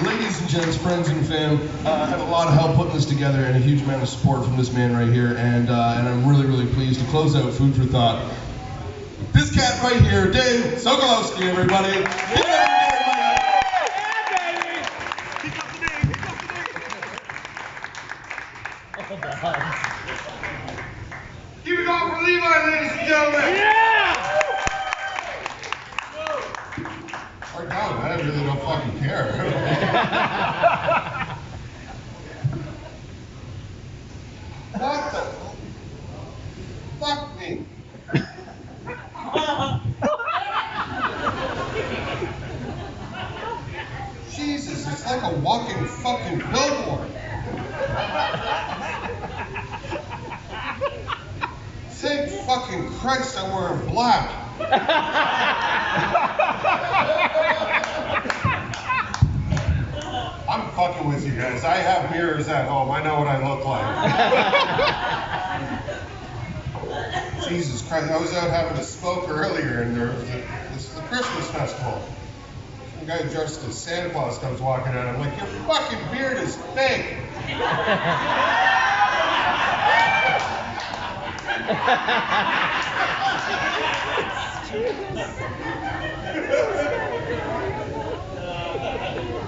ladies and gents, friends and fam, had a lot of help putting this together and a huge amount of support from this man right here, and I'm really, really pleased to close out Food for Thought. This cat right here, Dave Sokolowski, everybody. Keep it going for Levi, ladies and gentlemen. Yeah! Or no, I really don't fucking care. What the fuck me? Jesus, it's like a walking fucking billboard. Thank fucking Christ I'm wearing black. I'm fucking with you guys. I have mirrors at home. I know what I look like. Jesus Christ. I was out having a smoke earlier and this is the Christmas festival. Some guy dressed as Santa Claus comes walking out. I'm like, your fucking beard is fake.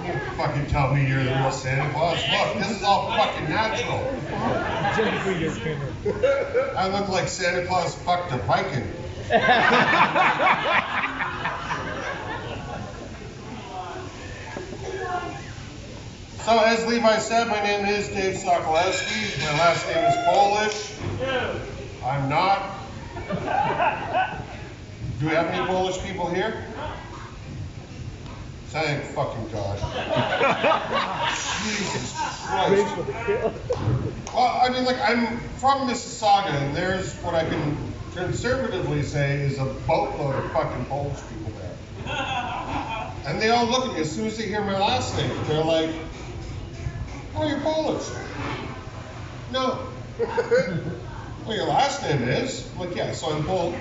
You fucking tell me you're the real Santa Claus. Look, this is all fucking natural. I look like Santa Claus fucked a Viking. So as Levi said, my name is Dave Sokolowski. My last name is Polish. I'm not. Do we have any Polish people here? Thank fucking God. Jesus Christ. Well, I mean, like, I'm from Mississauga, and there's what I can conservatively say is a boatload of fucking Polish people there. And they all look at me as soon as they hear my last name. They're like, oh, you're Polish. No. Well, your last name is? I'm like, yeah, so I'm Polish.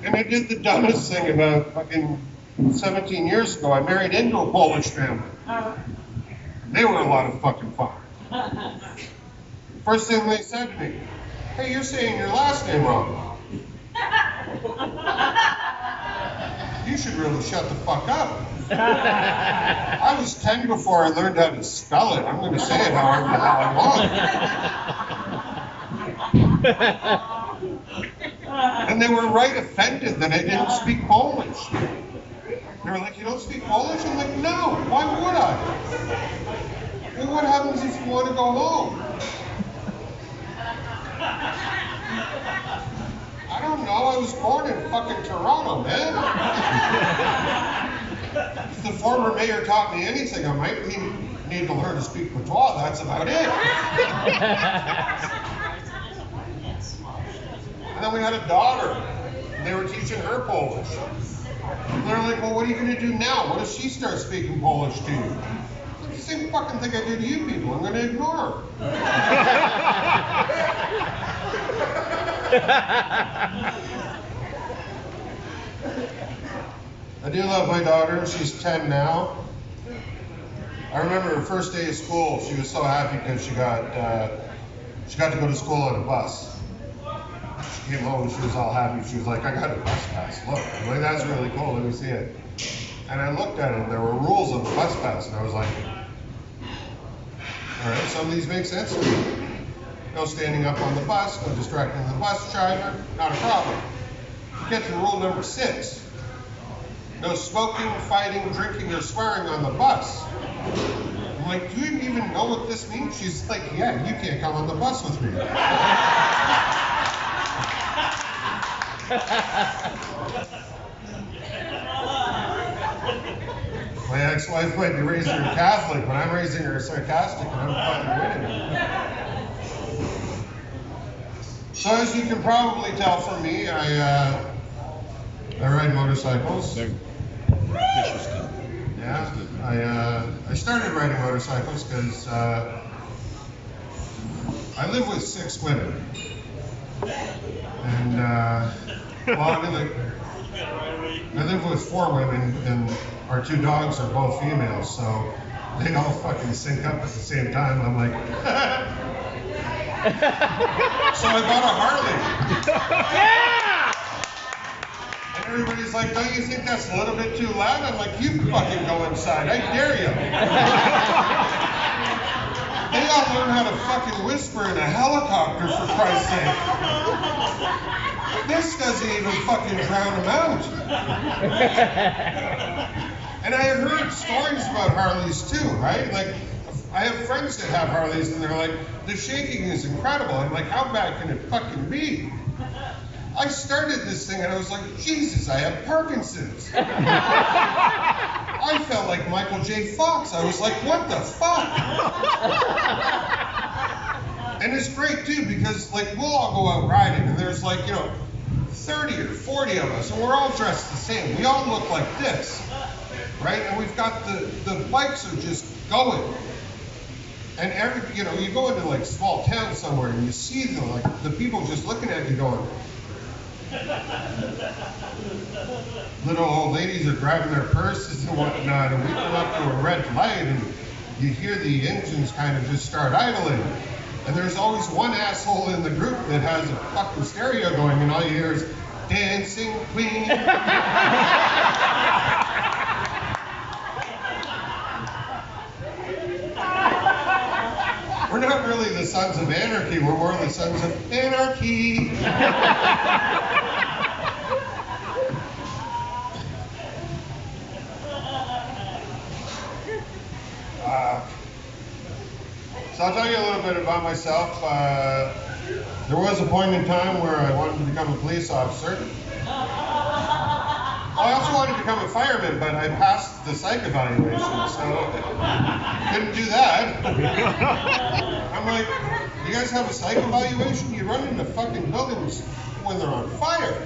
And I did the dumbest thing about fucking 17 years ago. I married into a Polish family. They were a lot of fucking fun. First thing they said to me, hey, you're saying your last name wrong. You should really shut the fuck up. I was 10 before I learned how to spell it. I'm going to say it however the hell I want. And they were right offended that I didn't speak Polish. They were like, you don't speak Polish? I'm like, no, why would I? Well, what happens if you want to go home? I don't know, I was born in fucking Toronto, man. If the former mayor taught me anything, I might need to learn to speak patois, that's about it. And then we had a daughter, and they were teaching her Polish. And they're like, well, what are you going to do now? What if she starts speaking Polish to you? It's the same fucking thing I do to you people. I'm going to ignore her. I do love my daughter. She's 10 now. I remember her first day of school. She was so happy because she got to go to school on a bus. She came home and she was all happy. She was like, I got a bus pass. Look, I'm like, that's really cool. Let me see it. And I looked at it and there were rules on the bus pass. And I was like, all right, some of these make sense to me. No standing up on the bus, no distracting the bus driver, not a problem. Get to rule number 6. No smoking, fighting, drinking, or swearing on the bus. I'm like, do you even know what this means? She's like, yeah, you can't come on the bus with me. My ex-wife might be raising her Catholic, but I'm raising her sarcastic, and I'm fucking winning. So as you can probably tell from me, I ride motorcycles. Yeah, I started riding motorcycles because I live with 6 women, and well, I mean, like, I live with 4 women, and our 2 dogs are both females, so they all fucking sync up at the same time. I'm like, so I bought a Harley. Yeah! And everybody's like, don't you think that's a little bit too loud? I'm like, you fucking go inside, I dare you. They all learn how to fucking whisper in a helicopter, for Christ's sake. This doesn't even fucking drown them out. And I have heard stories about Harleys too, right? Like, I have friends that have Harleys and they're like, the shaking is incredible. I'm like, how bad can it fucking be? I started this thing and I was like, Jesus, I have Parkinson's. I felt like Michael J. Fox. I was like, what the fuck? And it's great too because like we'll all go out riding and there's like, 30 or 40 of us and we're all dressed the same. We all look like this, right? And we've got the bikes are just going. And you go into like small town somewhere and you see the people just looking at you going. Little old ladies are driving their purses and whatnot, and we come up to a red light and you hear the engines kind of just start idling. And there's always one asshole in the group that has a fucking stereo going and all you hear is, Dancing Queen. We're not really the Sons of Anarchy, we're more the Sons of Anarchy. So I'll tell you a little bit about myself. There was a point in time where I wanted to become a police officer. I also wanted to become a fireman, but I passed the psych evaluation, so couldn't do that. I'm like, you guys have a psych evaluation? You run into fucking buildings when they're on fire.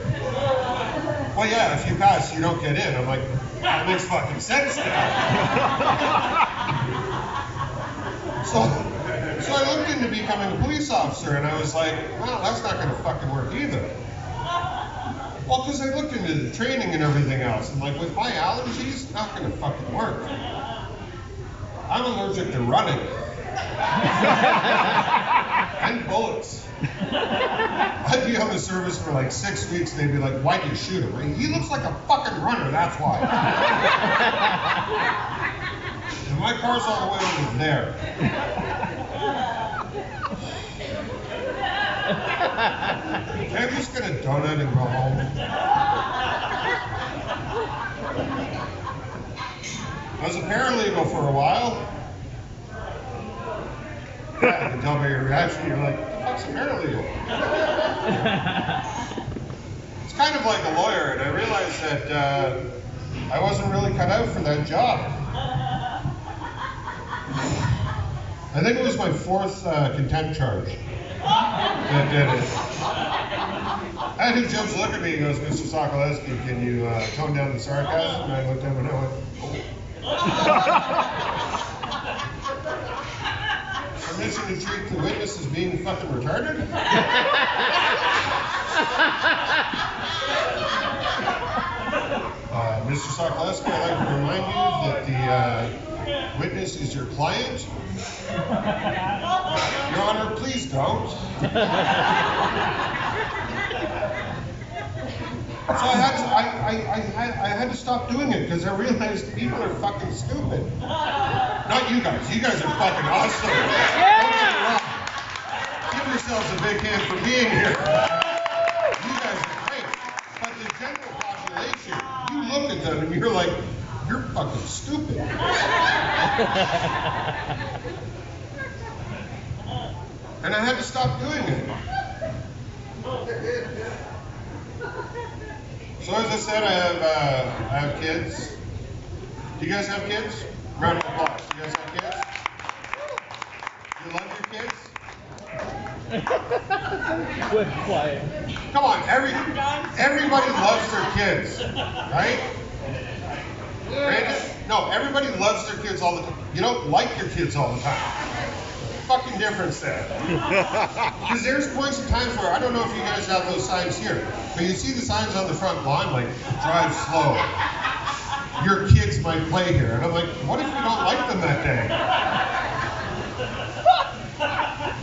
Well, yeah, if you pass, you don't get in. I'm like, that makes fucking sense now. So I looked into becoming a police officer, and I was like, well, that's not going to fucking work either. Well, because I looked into the training and everything else, and like with my allergies, not going to fucking work. I'm allergic to running. And bullets. I'd be on the service for like 6 weeks, they'd be like, why'd you shoot him? He looks like a fucking runner, that's why. And my car's all the way over there. Can I just get a donut and go home? I was a paralegal for a while. Yeah, I can tell by your reaction, you're like, what's a paralegal? It's kind of like a lawyer, and I realized that I wasn't really cut out for that job. I think it was my 4th contempt charge that did it. I had two judges look at me and goes, Mr. Sokolowski, can you tone down the sarcasm? And I looked at him and I went, oh. Permission to treat the witness as being fucking retarded? Mr. Sokolowski, I'd like to remind you that the witness is your client. Your Honor, please don't. So I had to stop doing it because I realized people are fucking stupid. Not you guys. You guys are fucking awesome. Don't get me wrong. Give yourselves a big hand for being here. You guys are great. But the general population, you look at them and you're like, you're fucking stupid. And I had to stop doing it. So as I said, I have kids. Do you guys have kids? Round of applause. Do you guys have kids? You love your kids? With quiet. Come on, everybody loves their kids, right? Right? No, everybody loves their kids all the time. You don't like your kids all the time. fucking difference there. Because there's points and times where, I don't know if you guys have those signs here, but you see the signs on the front lawn, like, drive slow. Your kids might play here. And I'm like, what if we don't like them that day?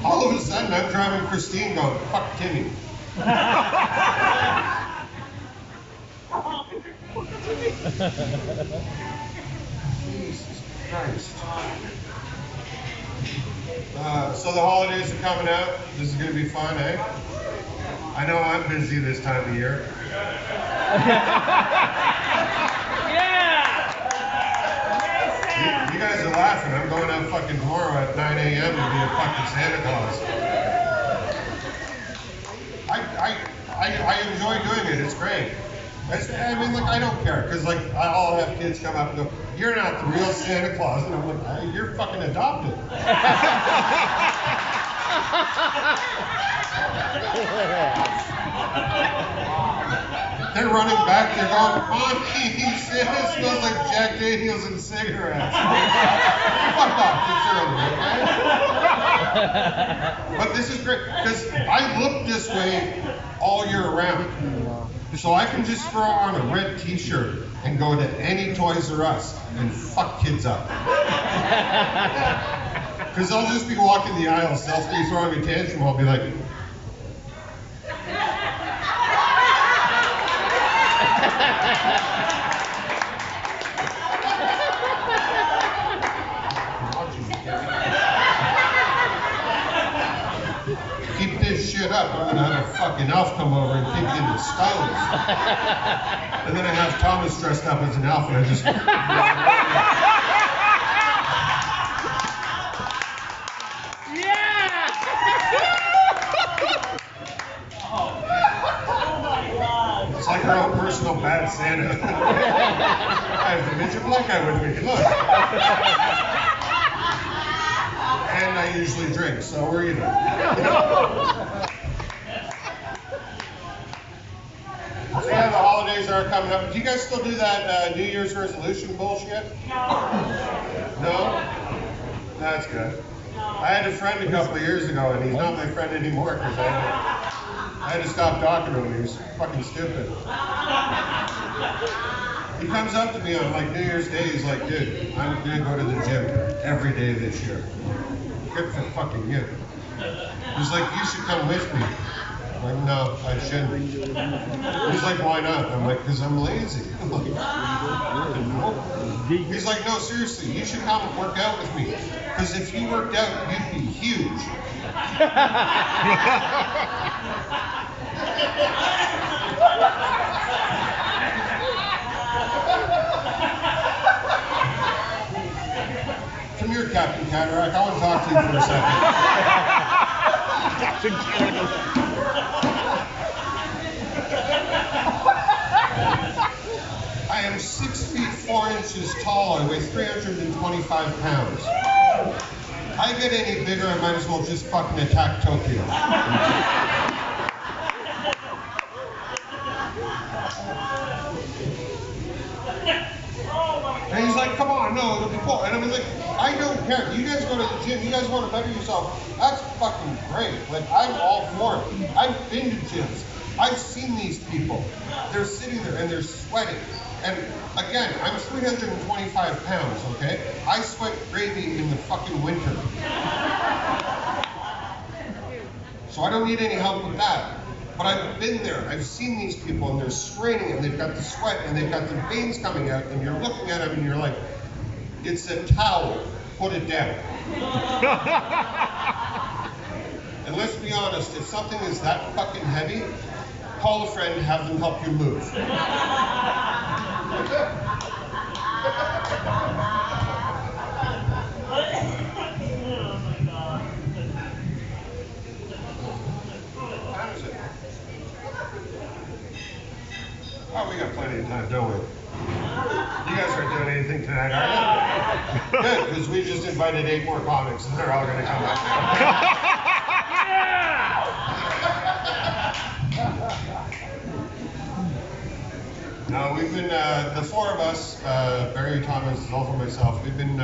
All of a sudden, I'm driving Christine going, fuck Timmy. Jesus Christ. So the holidays are coming out. This is going to be fun, eh? I know I'm busy this time of year. You guys are laughing. I'm going out fucking tomorrow at 9 a.m. to be a fucking Santa Claus. I enjoy doing it. It's great. I mean, like, I don't care, because, like, I'll have kids come up and go, you're not the real Santa Claus. And I'm like, you're fucking adopted. They're running back, they're going, Mommy, Santa smells like Jack Daniels and cigarettes. Fuck off, it's early, okay? But this is great, because I look this way all year round. So I can just throw on a red t-shirt and go to any Toys R Us and fuck kids up. Because I'll just be walking the aisles, they'll be throwing a tantrum, I'll be like, keep this shit up, I'm gonna have a fucking elf come over and kick you in the skulls. And then I have Thomas dressed up as an elf and I just... It's like her own personal bad Santa. I have the midget black guy with me, look. And I usually drink, so we're even. So yeah, the holidays are coming up. Do you guys still do that New Year's resolution bullshit? No? That's good. I had a friend a couple of years ago, and he's not my friend anymore because I had to stop talking to him. He was fucking stupid. He comes up to me on like New Year's Day. He's like, dude, I'm gonna go to the gym every day this year. Good for fucking you. He's like, you should come with me. I'm like, no, I shouldn't. He's like, why not? I'm like, because I'm lazy. I'm like, no. He's like, no, seriously, you should come and work out with me. Because if you worked out, you'd be huge. Come here, Captain Cataract. I want to talk to you for a second. Captain Cataract. I am 6 feet 4 inches tall. I weigh 325 pounds. I get any bigger, I might as well just fucking attack Tokyo. And he's like, come on, no, it'll be cool. And I'm like, I don't care. You guys go to the gym, you guys want to better yourself. That's fucking great. Like, I'm all for it. I've been to gyms. I've seen these people. They're sitting there and they're sweating. And again, I'm 325 pounds, okay? I sweat gravy in the fucking winter. So I don't need any help with that. But I've been there, I've seen these people and they're straining and they've got the sweat and they've got the veins coming out and you're looking at them and you're like, it's a towel, put it down. And let's be honest, if something is that fucking heavy, call a friend and have them help you move. Oh, we got plenty of time, don't we? You guys aren't doing anything tonight, are you? Good, because we just invited 8 more comics and they're all going to come up. No, we've been, the 4 of us, Barry, Thomas, also myself, we've been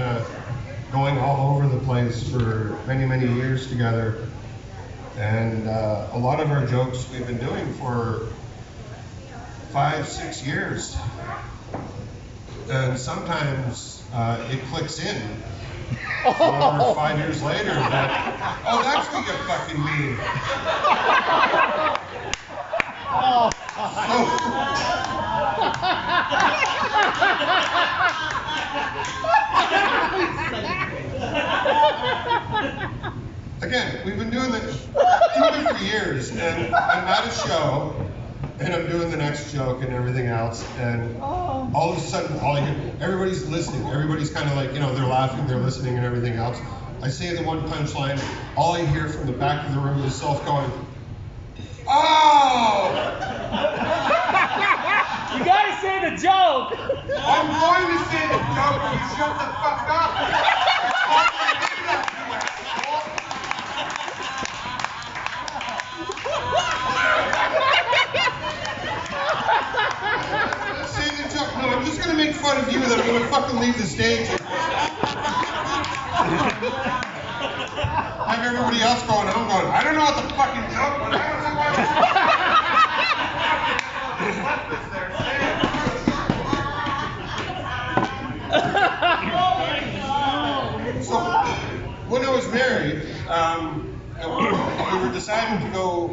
going all over the place for many, many years together. And a lot of our jokes we've been doing for 5, 6 years. And sometimes it clicks in 4 or 5 years later that, oh, that's what you fucking mean. Again, we've been doing it for years, and I'm at a show, and I'm doing the next joke and everything else, and all of a sudden, all I hear, everybody's listening. Everybody's kind of like, you know, they're laughing, they're listening, and everything else. I say the one punchline, all I hear from the back of the room is self going, oh! You gotta say the joke! I'm going to say the joke and you shut the fuck up. Say the joke. No, I'm just gonna make fun of you, then I'm gonna fucking leave the stage. Have everybody else going home going, I don't know what the fucking joke was. I don't know what So, when I was married, we were deciding to go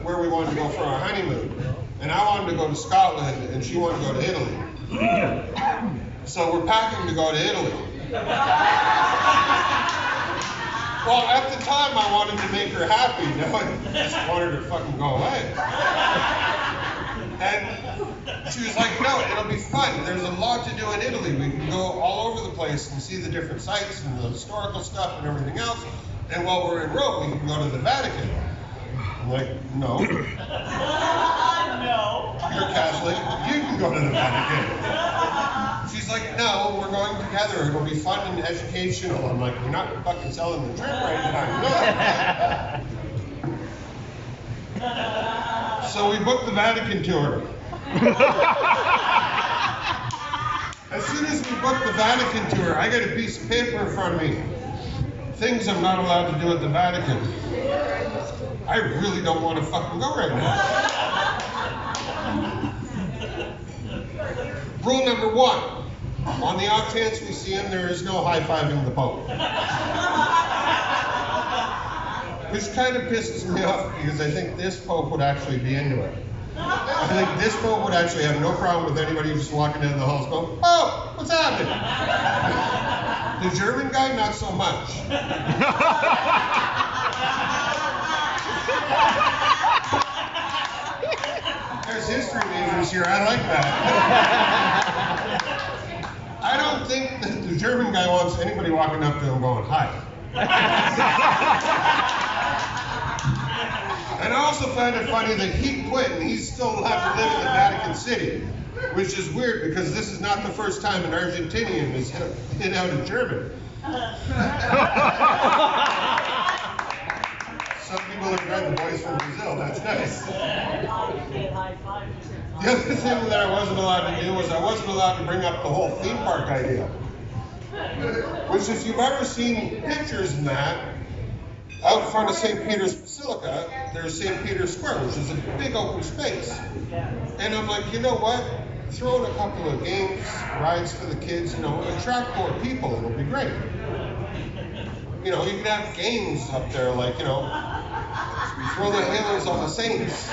where we wanted to go for our honeymoon. And I wanted to go to Scotland, and she wanted to go to Italy. So we're packing to go to Italy. Well, at the time, I wanted to make her happy. Now I just wanted her to fucking go away. And she was like, no, it'll be fun. There's a lot to do in Italy. We can go all over the place and see the different sites and the historical stuff and everything else. And while we're in Rome, we can go to the Vatican. I'm like, no. No. You're Catholic. You can go to the Vatican. She's like, no, we're going together. It'll be fun and educational. I'm like, you're not fucking selling the trip right now. So we booked the Vatican Tour. As soon as we booked the Vatican Tour, I got a piece of paper in front of me. Things I'm not allowed to do at the Vatican. I really don't want to fucking go right now. Rule number 1. On the off chance we see him, there is no high-fiving the Pope. Which kind of pisses me off because I think this Pope would actually be into it. I think this Pope would actually have no problem with anybody just walking into the halls going, oh, what's happening? The German guy, not so much. There's history majors here, I like that. I don't think that the German guy wants anybody walking up to him going, hi. And I also find it funny that he quit and he's still allowed to live in the Vatican City, which is weird because this is not the first time an Argentinian has hit out a German. Some people have read The Boys from Brazil, that's nice. The other thing that I wasn't allowed to do was I wasn't allowed to bring up the whole theme park idea. Which if you've ever seen pictures in that, out front of St. Peter's Basilica, there's St. Peter's Square, which is a big open space. And I'm like, you know what? Throw in a couple of games, rides for the kids, you know, attract more people, it'll be great. You know, you can have games up there like, you know, throw the halos on the Saints.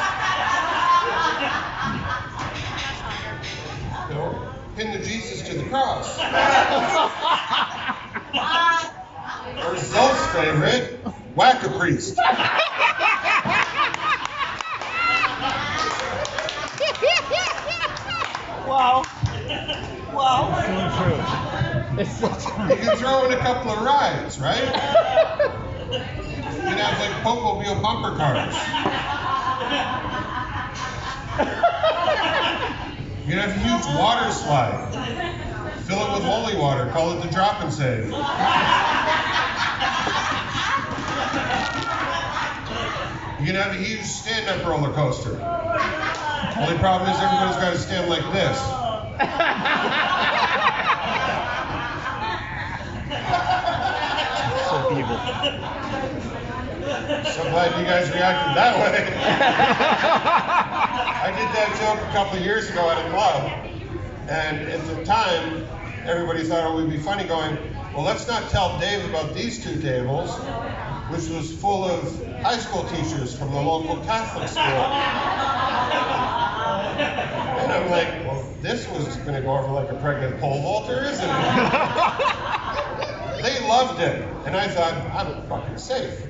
You know, pin the Jesus to the cross. Or Zolt's favorite, whack a priest. Wow. Wow. It's so true. You can throw in a couple of rides, right? You can have like Popemobile bumper cars. You can have a huge water slide. Fill it with holy water, call it the drop and save. You can have a huge stand-up roller coaster. Only problem is everybody's got to stand like this. So glad you guys reacted that way. I did that joke a couple of years ago at a club, and at the time, everybody thought it would be funny going, well, let's not tell Dave about these two tables, which was full of high school teachers from the local Catholic school. And I'm like, well, this was going to go over like a pregnant pole vaulter, isn't it? They loved it, and I thought, I'm fucking safe.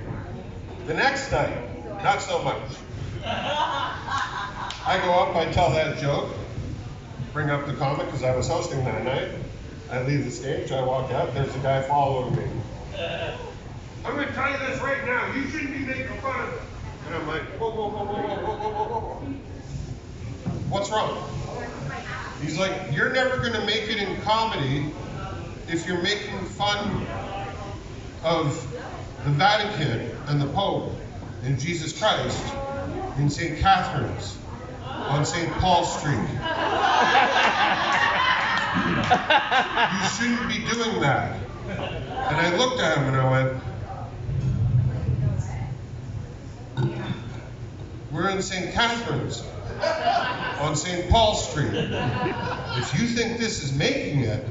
The next night, not so much. I go up, I tell that joke, bring up the comic because I was hosting that night. I leave the stage, I walk out, there's a guy following me. I'm going to tell you this right now, you shouldn't be making fun of it. And I'm like, whoa, whoa, whoa, whoa, whoa, whoa, whoa, whoa, whoa. What's wrong? He's like, you're never going to make it in comedy if you're making fun of the Vatican and the Pope and Jesus Christ in St. Catherine's on St. Paul Street. You shouldn't be doing that. And I looked at him and I went, we're in St. Catherine's on St. Paul Street. If you think this is making it,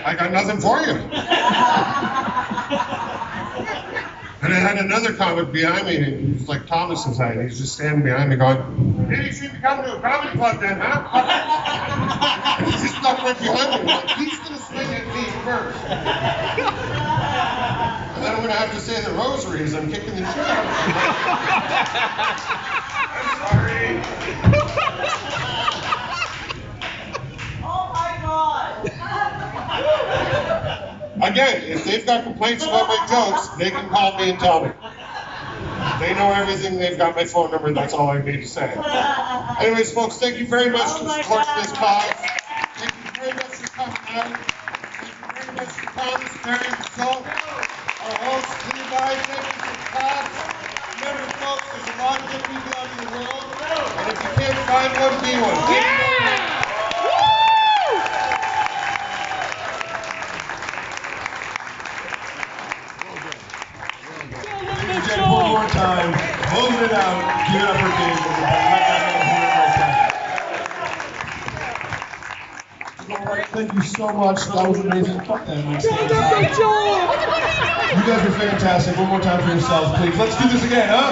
I got nothing for you. And I had another comic behind me, and he was like Thomas's height. He's just standing behind me going, maybe you should be coming to a comedy club then, huh? And he just stuck right behind me. Like, he's going to swing at me first. And then I'm going to have to say the rosary as I'm kicking the shit out of him. I'm sorry. Again, if they've got complaints about my jokes, they can call me and tell me. They know everything. They've got my phone number. That's all I need to say. Anyways, folks, thank you very much for supporting this cause. Thank you very much for coming out. Thank you very much for Thomas, Mary, and Salt. Our host, Levi, thank you for Claus. Remember, folks, there's a lot of good people out in the world. And if you can't find one, be one. Yeah! One more time, closing it out, give it up for Dave. All right, thank you so much. That was amazing. You guys were fantastic. One more time for yourselves, please. Let's do this again, huh?